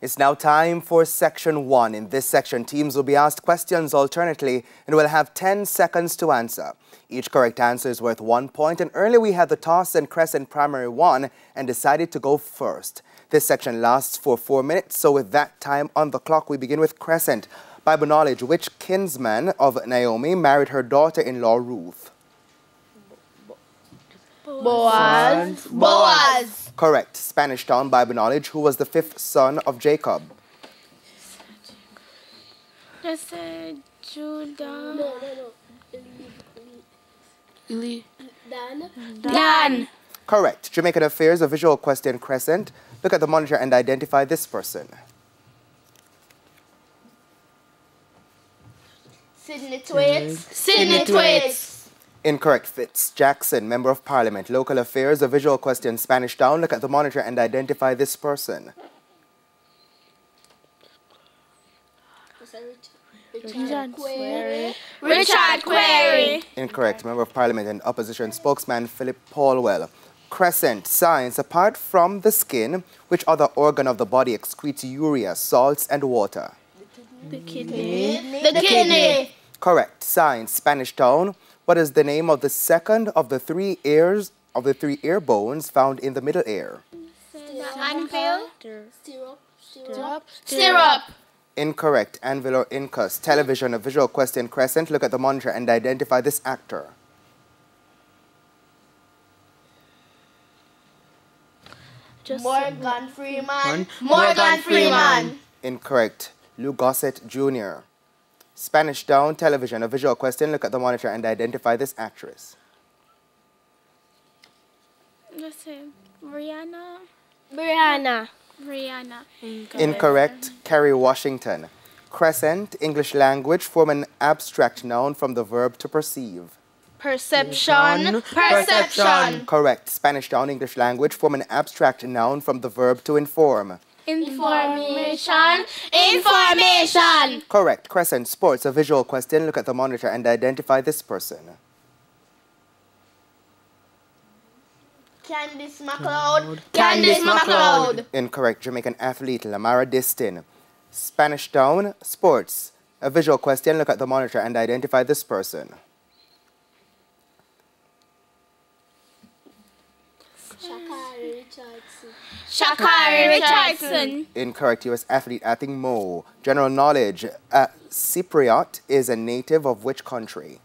It's now time for Section 1. In this section, teams will be asked questions alternately and will have 10 seconds to answer. Each correct answer is worth 1 point, and earlier we had the toss and Crescent primary won and decided to go first. This section lasts for 4 minutes, so with that time on the clock, we begin with Crescent. Bible knowledge, which kinsman of Naomi married her daughter-in-law Ruth? Boaz. Boaz. Correct. Spanish town, Bible knowledge, who was the 5th son of Jacob? Just say Judah. Dan. Correct. Jamaican affairs, a visual question, Crescent. Look at the monitor and identify this person. Sydney Twaits. Sydney Twaits. Incorrect. Fitz Jackson, Member of Parliament. Local affairs, a visual question, Spanish town. Look at the monitor and identify this person. Richard Query. Richard Query. Incorrect. Member of Parliament and Opposition spokesman Philip Paulwell. Crescent, science, apart from the skin, which other organ of the body excretes urea, salts and water? The kidney. The kidney. Correct. Science, Spanish town. What is the name of the second of the three ears ear bones found in the middle ear? Anvil. Stirrup. Incorrect. Anvil or incus. Television, a visual question, Crescent. Look at the monitor and identify this actor. Morgan Freeman. Morgan Freeman. Incorrect. Lou Gossett Jr. Spanish down, television, a visual question. Look at the monitor and identify this actress. Let's say Rihanna. Rihanna. Rihanna. Incorrect. Kerry Washington. Crescent, English language, form an abstract noun from the verb to perceive. Perception. Perception. Correct. Spanish down, English language, form an abstract noun from the verb to inform. Information. Information. Correct. Crescent, sports, a visual question. Look at the monitor and identify this person. Candice MacLeod. Candice MacLeod. Incorrect. Jamaican athlete, Lamara Distin. Spanish down, sports, a visual question. Look at the monitor and identify this person. Shakari Richardson. Incorrect. U.S. athlete, I think Mo. General knowledge. Cypriot is a native of which country?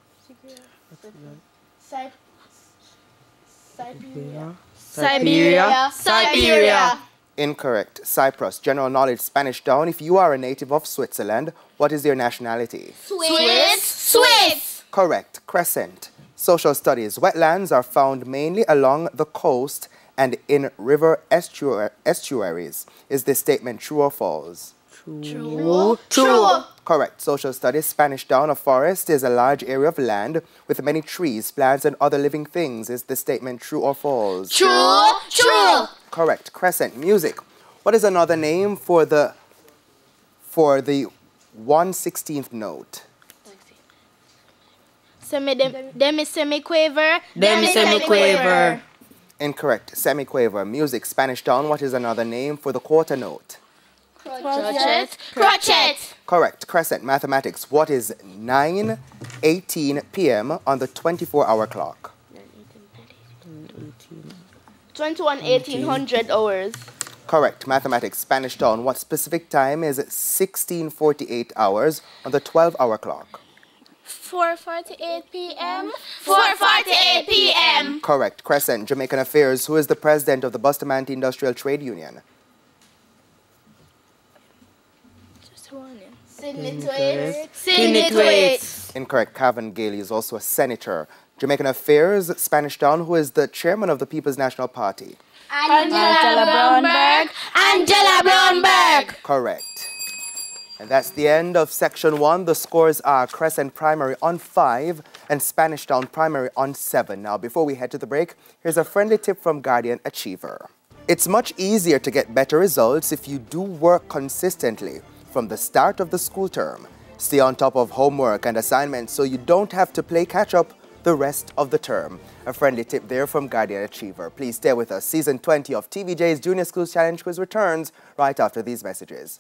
Siberia. Siberia. Incorrect. Cyprus. General knowledge, Spanish down. If you are a native of Switzerland, what is your nationality? Swiss. Swiss. Correct. Crescent. Social studies. Wetlands are found mainly along the coast and in river estuaries. Is this statement true or false? True. True. Correct. Social studies, Spanish down, a forest is a large area of land with many trees, plants, and other living things. Is this statement true or false? True. True. Correct. Crescent, music. What is another name for the 1/16th note? Demi-semiquaver. Demi-semiquaver. Incorrect. Semiquaver. Music, Spanish down. What is another name for the quarter note? Crotchet. Crotchet. Correct. Crescent, mathematics. What is 9:18 p.m. on the 24-hour clock? 1800 hours. Correct. Mathematics, Spanish down. What specific time is 16:48 hours on the 12-hour clock? 4:48 p.m. 4:48 p.m. Correct. Crescent, Jamaican affairs. Who is the president of the Bustamante Industrial Trade Union? Sydney Twaits. Sydney Twaits. Incorrect. Calvin Gailey is also a senator. Jamaican affairs, Spanish down. Who is the chairman of the People's National Party? Angela Brownberg. Angela Brownberg. Correct. And that's the end of Section 1. The scores are Crescent Primary on 5 and Spanish Town Primary on 7. Now, before we head to the break, here's a friendly tip from Guardian Achiever. It's much easier to get better results if you do work consistently from the start of the school term. Stay on top of homework and assignments so you don't have to play catch-up the rest of the term. A friendly tip there from Guardian Achiever. Please stay with us. Season 20 of TVJ's Junior Schools Challenge Quiz returns right after these messages.